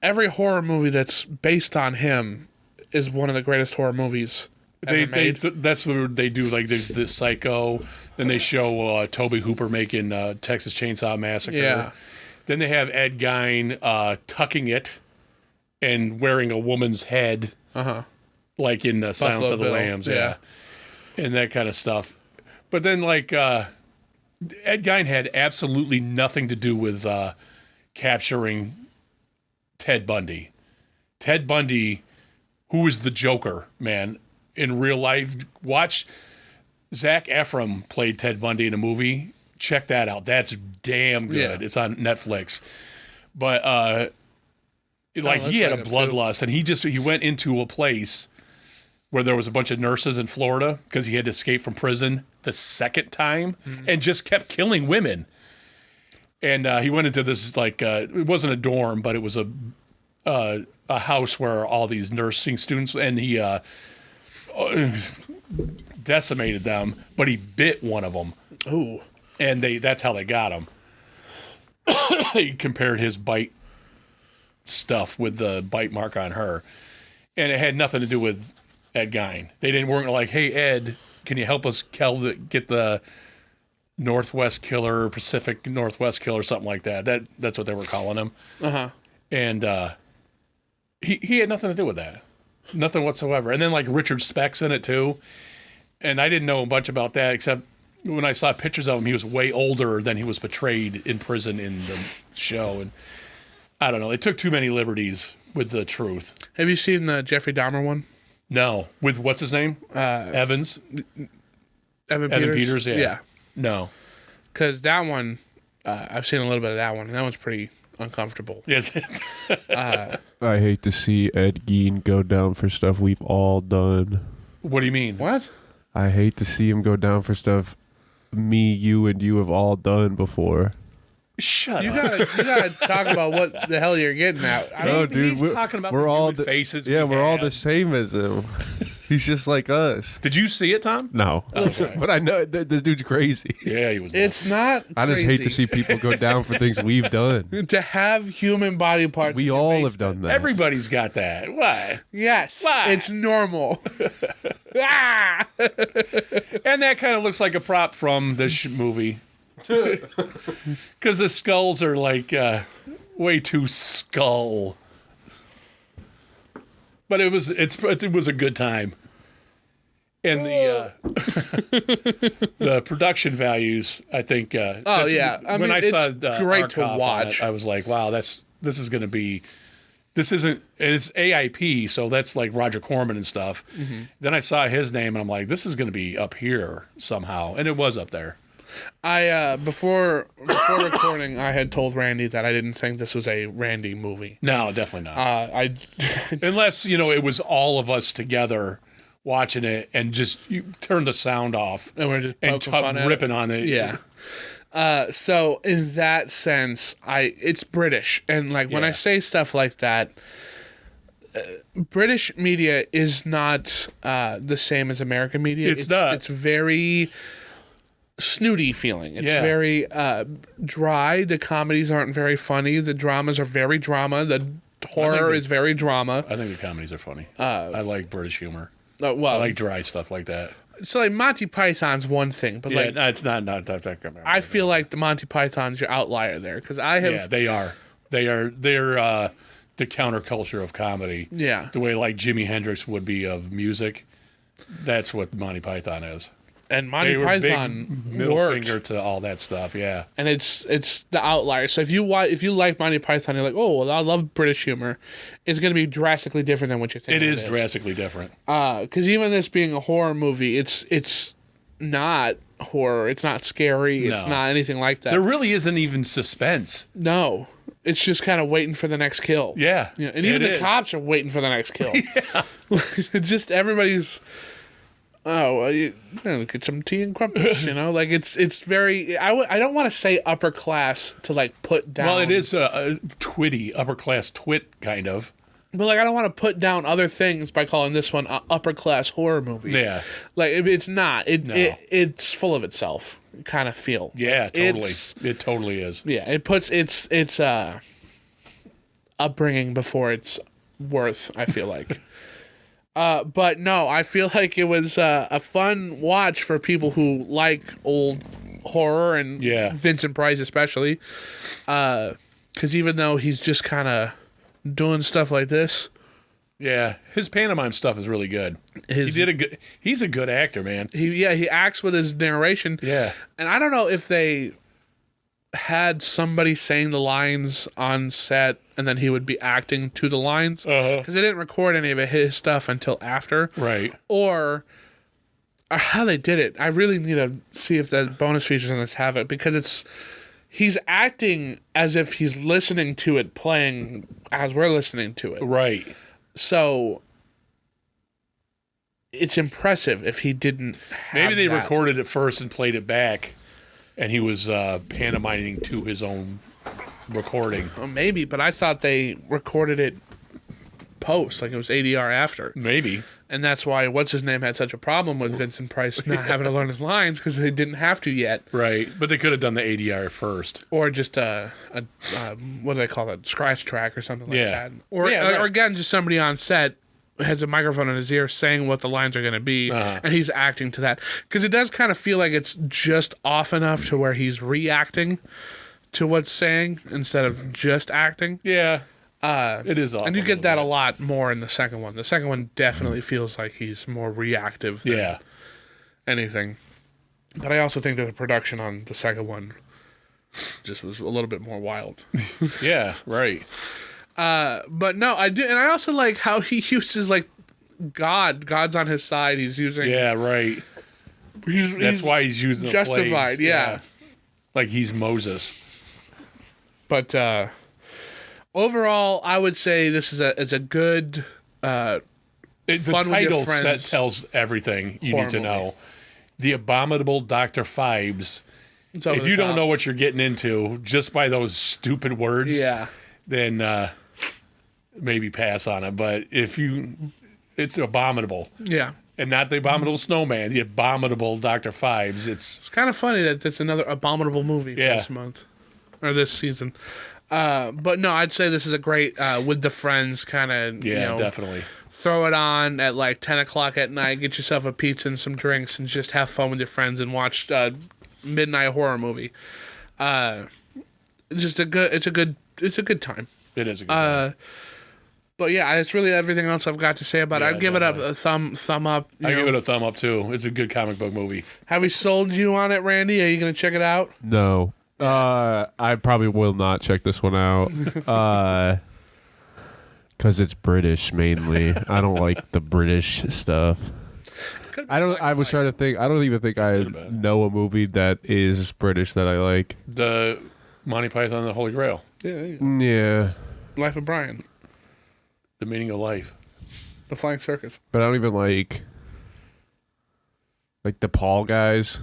every horror movie that's based on him is one of the greatest horror movies ever made. That's what they do, like the Psycho. Then they show Tobe Hooper making Texas Chainsaw Massacre. Yeah. Then they have Ed Gein tucking it and wearing a woman's head, like in Silence of the Bill, Lambs, yeah. and that kind of stuff. But then, like, Ed Gein had absolutely nothing to do with capturing Ted Bundy. Ted Bundy, who is the Joker, man, in real life. Watch Zac Efron played Ted Bundy in a movie. Check that out. That's damn good. Yeah. It's on Netflix. But he had a bloodlust, and he went into a place where there was a bunch of nurses in Florida because he had to escape from prison the second time and just kept killing women. And he went into this, like, it wasn't a dorm, but it was a house where all these nursing students, and he decimated them, but he bit one of them. Ooh. And that's how they got him. He compared his bite stuff with the bite mark on her. And it had nothing to do with Ed Gein. They weren't like, "Hey, Ed, can you help us get the Northwest Killer, Pacific Northwest Killer," something like that. That's what they were calling him. And he had nothing to do with that. Nothing whatsoever. And then, like, Richard Speck's in it, too. And I didn't know much about that, except when I saw pictures of him, he was way older than he was portrayed in prison in the show. And I don't know. They took too many liberties with the truth. Have you seen the Jeffrey Dahmer one? No. With what's his name? Evans? Evan Peters? Yeah. Yeah. No. Because that one, I've seen a little bit of that one, and that one's pretty uncomfortable. Yes. I hate to see Ed Gein go down for stuff we've all done. What do you mean? What? I hate to see him go down for stuff me, you, and you have all done before. Shut You up. gotta talk about what the hell you're getting at. No, dude, He's talking about we're the all human faces. Yeah, we we're all had. the same as him. He's just like us. Did you see it, Tom? No, Okay. but I know this dude's crazy. Yeah, he was. It's not. I just hate to crazy see people go down for things we've done. to have human body parts. We in your all basement. have done that. Everybody's got that. Why? Yes, Why? it's normal. Ah! And that kind of looks like a prop from this movie. Because the skulls are like way too skull. But it was a good time. And the production values, I think. Oh yeah, I mean, when I it's saw the great to Arkoff on watch. it, I was like, wow, this is going to be. This isn't. It's AIP, so that's like Roger Corman and stuff. Mm-hmm. Then I saw his name, and I'm like, this is going to be up here somehow, and it was up there. I before recording, I had told Randy that I didn't think this was a Randy movie. No, definitely not. I Unless it was all of us together watching it, and just you turn the sound off and we're just and poking fun at it. ripping on it. Yeah. So in that sense, it's British, and like when I Yeah. say stuff like that, British media is not the same as American media. It's not. It's very snooty feeling. It's Yeah. very dry. The comedies aren't very funny. The dramas are very drama. The horror is very drama. I think the comedies are funny. I like British humor. Well, I like dry stuff like that. so like Monty Python's one thing, but Yeah, like no, it's not that. I feel like the Monty Python's your outlier there because I have Yeah, they are. They're the counterculture of comedy. yeah. The way like Jimi Hendrix would be of music. That's what Monty Python is. And Monty They were Python big middle worked, finger to all that stuff. Yeah. and it's the outlier. So if you like Monty Python, you're like, oh, well, I love British humor. It's going to be drastically different than what you think. It is drastically different. Because even this being a horror movie, it's not horror. It's not scary. It's No. not anything like that. There really isn't even suspense. No. It's just kind of waiting for the next kill. Yeah. You know, and even it the is. cops are waiting for the next kill. Yeah. Just everybody's, you know, get some tea and crumpets, you know? Like, it's very, I don't want to say upper class to, like, put down. Well, it is a twitty, upper class twit kind of. But, like, I don't want to put down other things by calling this one an upper class horror movie. Yeah. Like, it's not. No. It's full of itself, kind of feel. Yeah, totally. It's, It totally is. yeah, it puts its upbringing before its worth, I feel like. But no, I feel like it was a fun watch for people who like old horror and Yeah. Vincent Price especially. Because even though he's just kind of doing stuff like this, Yeah. His pantomime stuff is really good. He's a good actor, man. he acts with his narration. Yeah. And I don't know if they had somebody saying the lines on set and then he would be acting to the lines, because they didn't record any of his stuff until after. Right. Or how they did it. I really need to see if the bonus features on this have it, because he's acting as if he's listening to it playing as we're listening to it. Right. So it's impressive if he didn't have Maybe they that. recorded it first and played it back, and he was pantomiming to his own recording. Well, maybe, but I thought they recorded it post, like it was ADR after. Maybe. And that's why what's-his-name had such a problem with Vincent Price not having to learn his lines, because they didn't have to yet. Right. But they could have done the ADR first. Or just a what do they call it, scratch track or something like Yeah. that. Or, Yeah, right. or again, just somebody on set has a microphone in his ear saying what the lines are going to be, and he's acting to that. Because it does kind of feel like it's just off enough to where he's reacting to what's saying instead of just acting. Yeah. It is off. And you a get little that bit. a lot more in the second one. The second one definitely feels like he's more reactive than Yeah. anything. But I also think that the production on the second one just was a little bit more wild. Yeah. Right. But no, I do, and I also like how he uses like God's on his side. He's using Yeah. Right. That's why he's using the justified. flames. Yeah. Like he's Moses. But overall, I would say this is a good The Fun with your title set friends tells everything you horror need to movie. know. The Abominable Dr. Phibes. it's over If the you don't top. know what you're getting into just by those stupid words, yeah, then maybe pass on it. But it's abominable. yeah. And not the Abominable Snowman, the Abominable Dr. Phibes. It's kind of funny that that's another abominable movie for Yeah. this month or this season. But no, I'd say this is a great with the friends kind of. Yeah, you know, definitely. throw it on at like 10 o'clock at night, get yourself a pizza and some drinks, and just have fun with your friends and watch a midnight horror movie. It's a good time. It is a good time. But yeah, it's really everything else I've got to say about it. Yeah, I'd give it a thumb up. I give it a thumb up too. It's a good comic book movie. Have we sold you on it, Randy? Are you going to check it out? No. I probably will not check this one out. Because it's British mainly. I don't like the British stuff. I was trying to think. I don't even think I know a movie that is British that I like. The Monty Python and the Holy Grail. Yeah. Yeah. Life of Brian. The Meaning of Life. The Flying Circus. But I don't even like the Paul guys.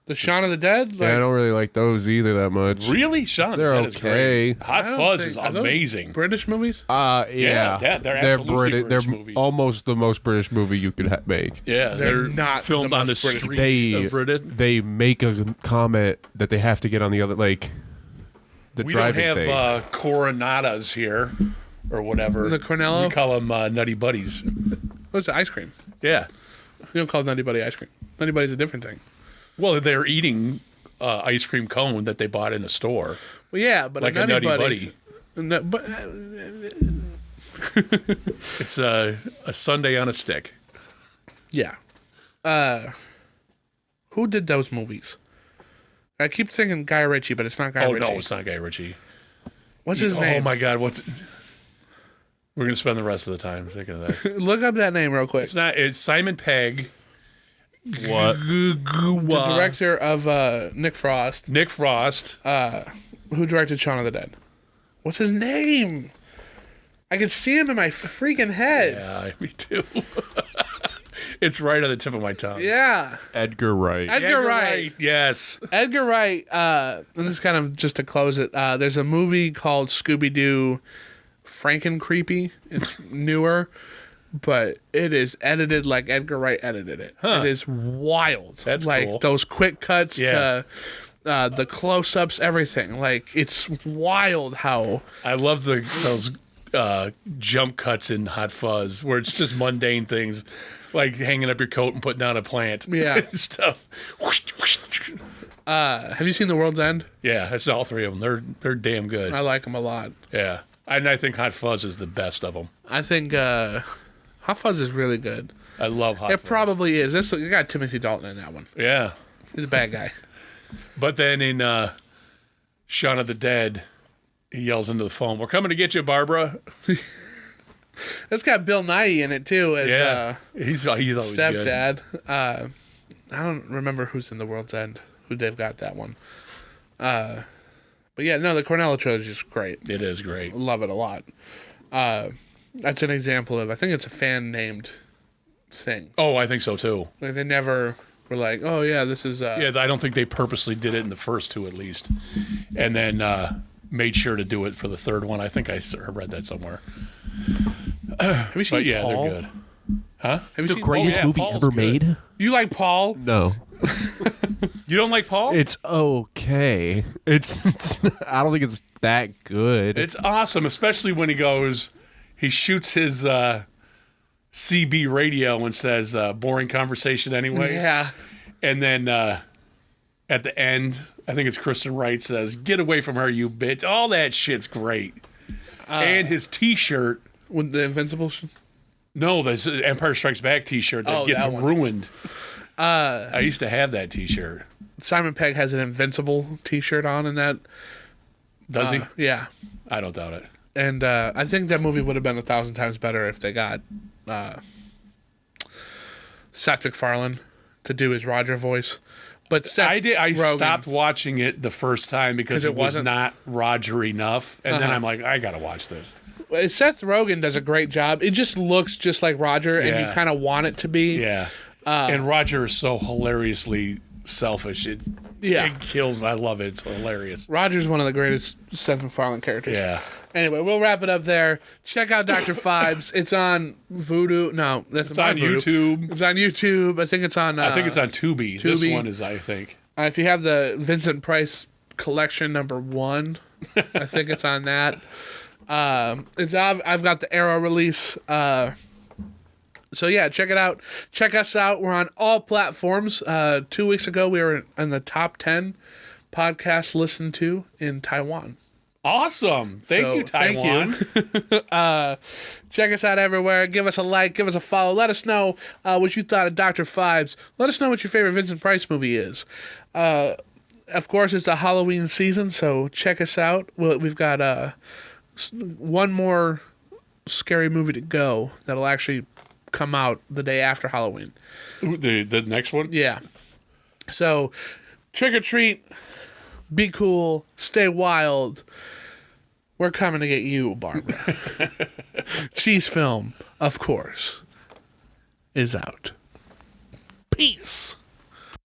The Shaun of the Dead? Like, Yeah, I don't really like those either that much. Really? Shaun of the They're Dead is okay. great. Hot I don't Fuzz think- is are those amazing. British movies? Yeah. they're absolutely British They're movies. almost the most British movie you could make. Yeah, They're they're not filmed the on the most British. streets of Britain. They make a comment that they have to get on the other, the We don't driving have thing. coronadas here, or whatever. The Cornello? We call them Nutty Buddies. What's the ice cream? Yeah. You don't call it Nutty Buddy ice cream. Nutty Buddy's a different thing. Well, they're eating ice cream cone that they bought in a store, Well, yeah, but like a a Nutty Buddy. But It's a sundae on a stick. yeah. Who did those movies? I keep thinking Guy Ritchie, but it's not Guy Oh Ritchie. no, it's not Guy Ritchie. What's his name? Oh my God, what's? We're gonna spend the rest of the time thinking of this. Look up that name real quick. It's not. It's Simon Pegg. What? The director of Nick Frost, Nick Frost. who directed Shaun of the Dead. What's his name? I can see him in my freaking head. Yeah, me too. It's right on the tip of my tongue. Yeah. Edgar Wright. Edgar Wright. Yes. Edgar Wright. And this is kind of just to close it. There's a movie called Scooby-Doo Franken-Creepy. It's newer, but it is edited like Edgar Wright edited it. Huh. It is wild. That's like cool. those quick cuts to the close-ups, everything. Like, it's wild how... I love those jump cuts in Hot Fuzz where it's just mundane things like hanging up your coat and putting down a plant. Yeah. Stuff. Have you seen The World's End? Yeah, that's all three of them. They're damn good. I like them a lot. Yeah. And I think Hot Fuzz is the best of them. I think Hot Fuzz is really good. I love Hot Fuzz. It probably is. You got Timothy Dalton in that one. Yeah. He's a bad guy. But then in Shaun of the Dead, he yells into the phone, "We're coming to get you, Barbara." It's got Bill Nighy in it too as he's always stepdad. I don't remember who's in The World's End, who they've got that one. But yeah, no, the Cornello trilogy is great. good. It is great. Love it a lot. That's an example of, I think it's a fan named thing. Oh, I think so too. Like they never were like, oh yeah, this is Yeah, I don't think they purposely did it in the first two at least, and then made sure to do it for the third one. I think I read that somewhere. Have you seen But yeah, Paul? they're good. Huh? Have you The seen greatest yeah, movie Paul's ever good. made? You like Paul? No. You don't like Paul? It's okay. It's I don't think it's that good. It's awesome, especially when he shoots his CB radio and says, boring conversation anyway. Yeah. And then at the end, I think it's Kristen Wright says, "Get away from her, you bitch." All that shit's great. And his T-shirt. With the Invincible. No, the Empire Strikes Back T-shirt that Oh, gets that one. ruined. I used to have that T-shirt. Simon Pegg has an Invincible T-shirt on in that. Does he? Yeah. I don't doubt it. And I think that movie would have been 1,000 times better if they got Seth MacFarlane to do his Roger voice. But Seth I Rogen- stopped watching it the first time because it it was wasn't- not Roger enough, and then Uh-huh. I'm like, I gotta watch this. Seth Rogen does a great job. It just looks just like Roger, and Yeah. you kind of want it to be. Yeah, and Roger is so hilariously selfish. It kills me. I love it. It's hilarious. Roger's one of the greatest Seth MacFarlane characters. Yeah. Anyway, we'll wrap it up there. Check out Dr. Phibes. It's on Voodoo. No, It's on Voodoo. YouTube. It's on YouTube. I think it's on. I think it's on Tubi. This Tubi. one is, I think. If you have the Vincent Price collection #1, I think it's on that. I've got the Arrow release. So yeah, check it out. Check us out. We're on all platforms. 2 weeks ago, we were in the top 10 podcasts listened to in Taiwan. Awesome. Thank you, Taiwan. Thank you. Check us out everywhere. Give us a like. Give us a follow. Let us know what you thought of Dr. Phibes. Let us know what your favorite Vincent Price movie is. Of course, it's the Halloween season, so check us out. We've got one more scary movie to go that'll actually come out the day after Halloween. The next one? Yeah. So, trick or treat, be cool, stay wild. We're coming to get you, Barbara. Cheese Film, of course, is out. Peace.